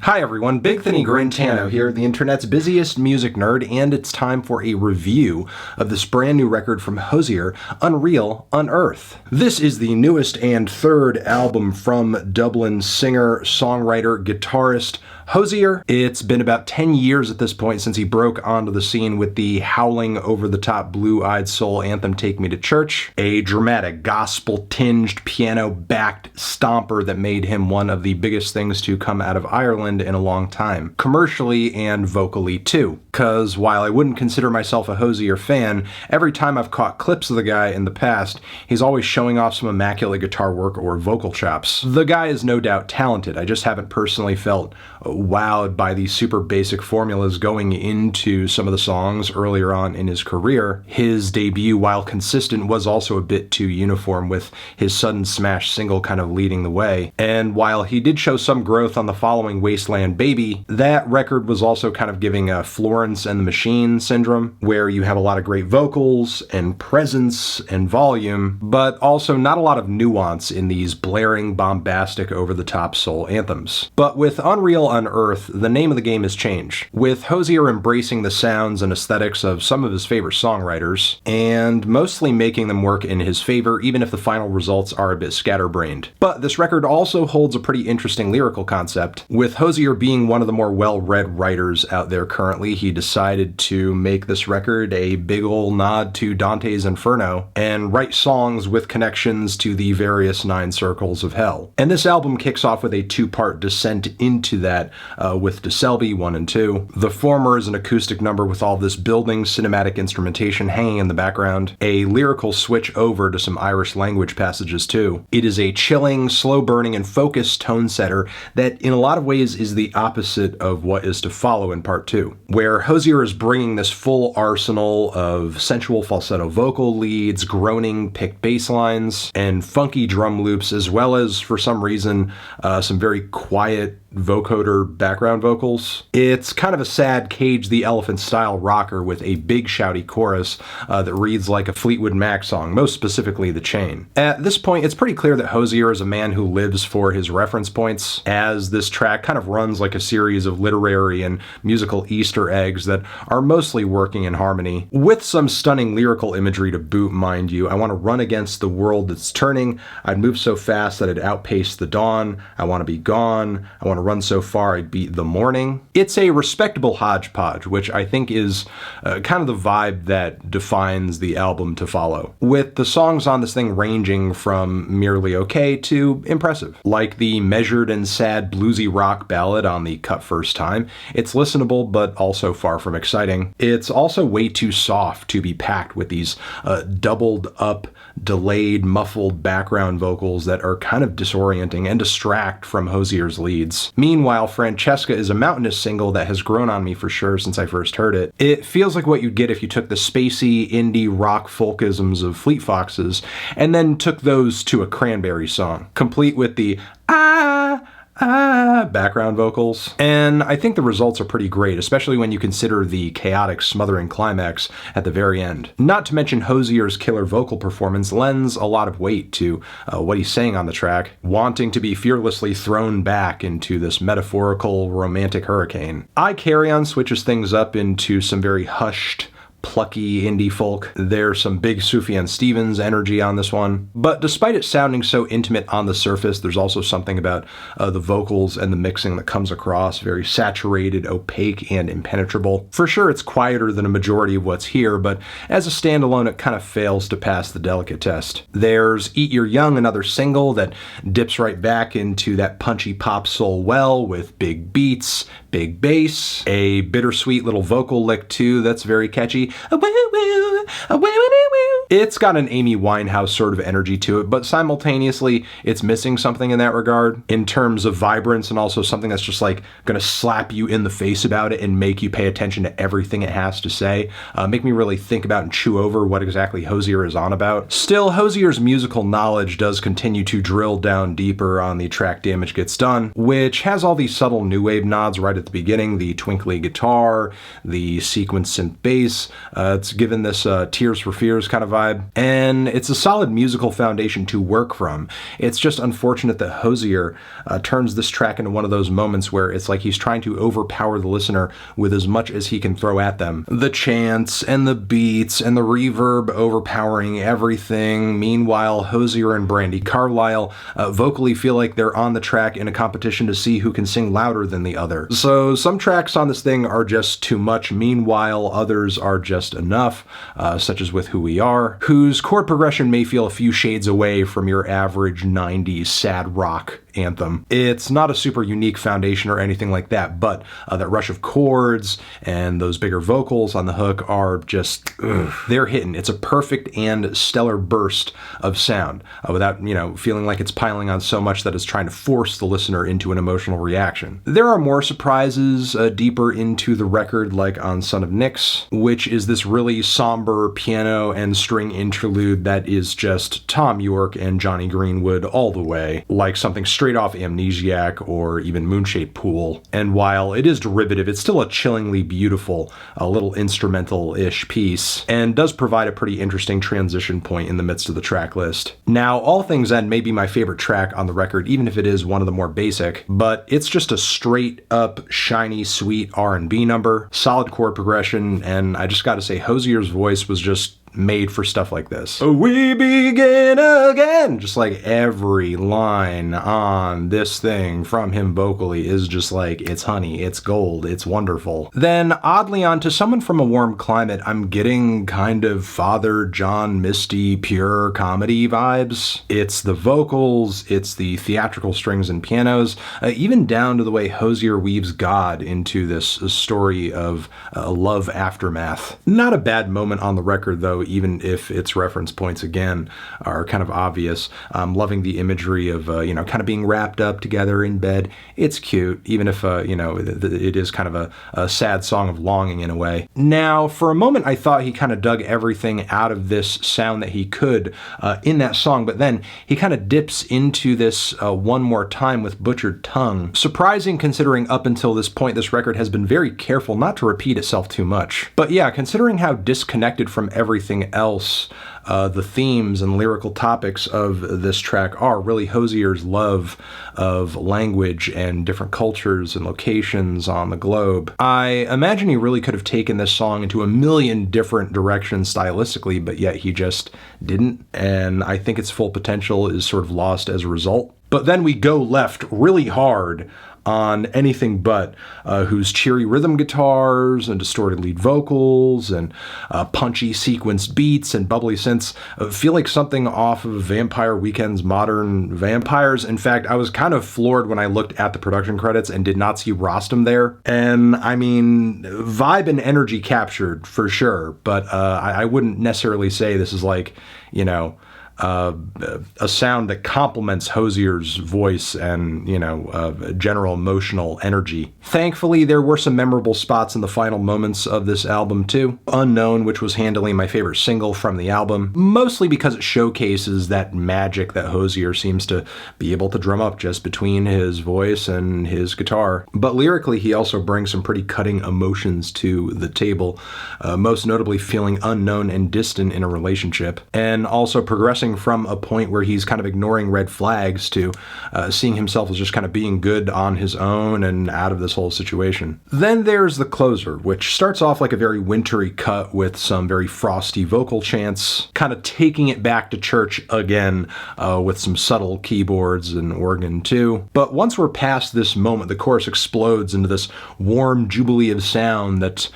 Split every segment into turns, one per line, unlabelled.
Hi everyone, Big Thinny Grintano here, the internet's busiest music nerd, and it's time for a review of this brand new record from Hozier, Unearth. This is the newest and third album from Dublin singer, songwriter, guitarist Hozier. It's been about 10 years at this point since he broke onto the scene with the howling over-the-top blue-eyed soul anthem Take Me to Church, a dramatic gospel-tinged piano-backed stomper that made him one of the biggest things to come out of Ireland in a long time, commercially and vocally too. Cause while I wouldn't consider myself a Hozier fan, every time I've caught clips of the guy in the past, he's always showing off some immaculate guitar work or vocal chops. The guy is no doubt talented, I just haven't personally felt wowed by the super basic formulas going into some of the songs earlier on in his career. His debut, while consistent, was also a bit too uniform, with his sudden smash single kind of leading the way. And while he did show some growth on the following Wasteland Baby, that record was also kind of giving a Florence and the Machine syndrome, where you have a lot of great vocals and presence and volume, but also not a lot of nuance in these blaring, bombastic, over-the-top soul anthems. But with Unearth, the name of the game has changed, with Hozier embracing the sounds and aesthetics of some of his favorite songwriters, and mostly making them work in his favor, even if the final results are a bit scatterbrained. But this record also holds a pretty interesting lyrical concept. With Hozier being one of the more well-read writers out there currently, he decided to make this record a big ol' nod to Dante's Inferno, and write songs with connections to the various 9 circles of hell. And this album kicks off with a 2-part descent into that, with Selby 1 and 2. The former is an acoustic number with all this building cinematic instrumentation hanging in the background, a lyrical switch over to some Irish language passages too. It is a chilling, slow-burning, and focused tone setter that in a lot of ways is the opposite of what is to follow in part 2, where Hozier is bringing this full arsenal of sensual falsetto vocal leads, groaning picked bass lines, and funky drum loops, as well as, for some reason, some very quiet vocoder background vocals. It's kind of a sad Cage the Elephant style rocker with a big shouty chorus that reads like a Fleetwood Mac song, most specifically The Chain. At this point, it's pretty clear that Hozier is a man who lives for his reference points, as this track kind of runs like a series of literary and musical Easter eggs that are mostly working in harmony, with some stunning lyrical imagery to boot, mind you. I want to run against the world that's turning. I'd move so fast that I'd outpace the dawn. I want to be gone. I want to run so far I'd beat the morning. It's a respectable hodgepodge, which I think is kind of the vibe that defines the album to follow, with the songs on this thing ranging from merely okay to impressive. Like the measured and sad bluesy rock ballad on the Cut First Time, it's listenable but also far from exciting. It's also way too soft to be packed with these doubled up, delayed, muffled background vocals that are kind of disorienting and distract from Hozier's leads. Meanwhile, Francesca is a mountainous single that has grown on me for sure since I first heard it. It feels like what you'd get if you took the spacey, indie rock folkisms of Fleet Foxes and then took those to a Cranberry song, complete with the background vocals. And I think the results are pretty great, especially when you consider the chaotic, smothering climax at the very end. Not to mention Hozier's killer vocal performance lends a lot of weight to what he's saying on the track, wanting to be fearlessly thrown back into this metaphorical, romantic hurricane. I Carry On switches things up into some very hushed, plucky indie folk. There's some big Sufjan Stevens energy on this one. But despite it sounding so intimate on the surface, there's also something about the vocals and the mixing that comes across very saturated, opaque, and impenetrable. For sure, it's quieter than a majority of what's here, but as a standalone, it kind of fails to pass the delicate test. There's Eat Your Young, another single that dips right back into that punchy pop soul well with big beats, big bass, a bittersweet little vocal lick too that's very catchy. It's got an Amy Winehouse sort of energy to it, but simultaneously it's missing something in that regard in terms of vibrance, and also something that's just like gonna slap you in the face about it and make you pay attention to everything it has to say, make me really think about and chew over what exactly Hozier is on about. Still, Hozier's musical knowledge does continue to drill down deeper on the track Damage Gets Done, which has all these subtle new wave nods right at the beginning, the twinkly guitar, the sequence synth bass, It's given this Tears for Fears kind of vibe, and it's a solid musical foundation to work from. It's just unfortunate that Hozier turns this track into one of those moments where it's like he's trying to overpower the listener with as much as he can throw at them. The chants and the beats and the reverb overpowering everything. Meanwhile, Hozier and Brandy Carlisle vocally feel like they're on the track in a competition to see who can sing louder than the other. So some tracks on this thing are just too much. Meanwhile, others are just enough, such as with Who We Are, whose chord progression may feel a few shades away from your average 90s sad rock anthem. It's not a super unique foundation or anything like that, but that rush of chords and those bigger vocals on the hook are just, they're hitting. It's a perfect and stellar burst of sound without, feeling like it's piling on so much that it's trying to force the listener into an emotional reaction. There are more surprises deeper into the record, like on Son of Nyx, which is this really somber piano and string interlude that is just Thom Yorke and Johnny Greenwood all the way, like something straight off Amnesiac or even Moonshaped Pool. And while it is derivative, it's still a chillingly beautiful, a little instrumental-ish piece, and does provide a pretty interesting transition point in the midst of the track list. Now, All Things End may be my favorite track on the record, even if it is one of the more basic, but it's just a straight-up, shiny, sweet R&B number, solid chord progression, and I just gotta say, Hozier's voice was just made for stuff like this. We begin again! Just like every line on this thing from him vocally is just like, it's honey, it's gold, it's wonderful. Then oddly on To Someone from a Warm Climate, I'm getting kind of Father John Misty pure comedy vibes. It's the vocals, it's the theatrical strings and pianos, even down to the way Hozier weaves God into this story of love aftermath. Not a bad moment on the record though, even if its reference points again are kind of obvious. I'm loving the imagery of kind of being wrapped up together in bed. It's cute, even if it is kind of a sad song of longing in a way. Now, for a moment, I thought he kind of dug everything out of this sound that he could in that song, but then he kind of dips into this one more time with Butchered Tongue. Surprising, considering up until this point, this record has been very careful not to repeat itself too much. But yeah, considering how disconnected from everything else the themes and lyrical topics of this track are, really Hozier's love of language and different cultures and locations on the globe. I imagine he really could have taken this song into a million different directions stylistically, but yet he just didn't, and I think its full potential is sort of lost as a result. But then we go left really hard on Anything But, whose cheery rhythm guitars and distorted lead vocals and punchy sequenced beats and bubbly synths feel like something off of Vampire Weekend's Modern Vampires. In fact, I was kind of floored when I looked at the production credits and did not see Rostam there. And I mean, vibe and energy captured for sure, but I wouldn't necessarily say this is like, a sound that complements Hozier's voice and, general emotional energy. Thankfully, there were some memorable spots in the final moments of this album too. Unknown, which was handily my favorite single from the album, mostly because it showcases that magic that Hozier seems to be able to drum up just between his voice and his guitar. But lyrically, he also brings some pretty cutting emotions to the table, most notably feeling unknown and distant in a relationship, and also progressing from a point where he's kind of ignoring red flags to seeing himself as just kind of being good on his own and out of this whole situation. Then there's the closer, which starts off like a very wintry cut with some very frosty vocal chants, kind of taking it back to church again with some subtle keyboards and organ too. But once we're past this moment, the chorus explodes into this warm jubilee of sound that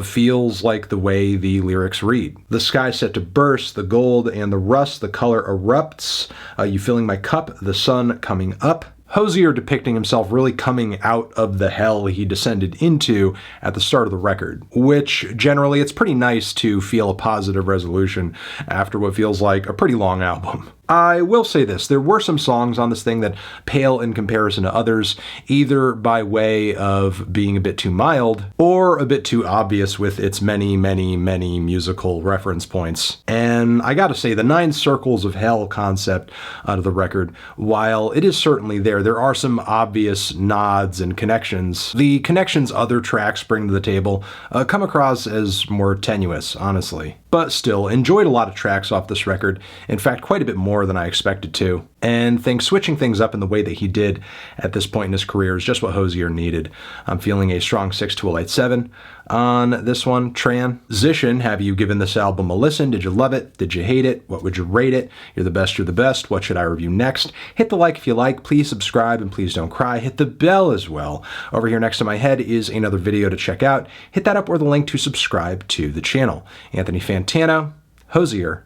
feels like the way the lyrics read. The sky set to burst, the gold and the rust, the color erupts, you filling my cup, the sun coming up. Hozier depicting himself really coming out of the hell he descended into at the start of the record, which generally it's pretty nice to feel a positive resolution after what feels like a pretty long album. I will say this, there were some songs on this thing that pale in comparison to others, either by way of being a bit too mild or a bit too obvious with its many, many, many musical reference points. And I gotta say, the 9 Circles of Hell concept out of the record, while it is certainly there are some obvious nods and connections. The connections other tracks bring to the table come across as more tenuous, honestly. But still, enjoyed a lot of tracks off this record, in fact quite a bit more than I expected to, and think switching things up in the way that he did at this point in his career is just what Hozier needed. I'm feeling a strong 6 to a light 7 on this one. Transition, have you given this album a listen? Did you love it? Did you hate it? What would you rate it? You're the best. What should I review next? Hit the like if you like, please subscribe, and please don't cry. Hit the bell as well. Over here next to my head is another video to check out. Hit that up or the link to subscribe to the channel. Anthony Fantano, Hozier,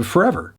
forever.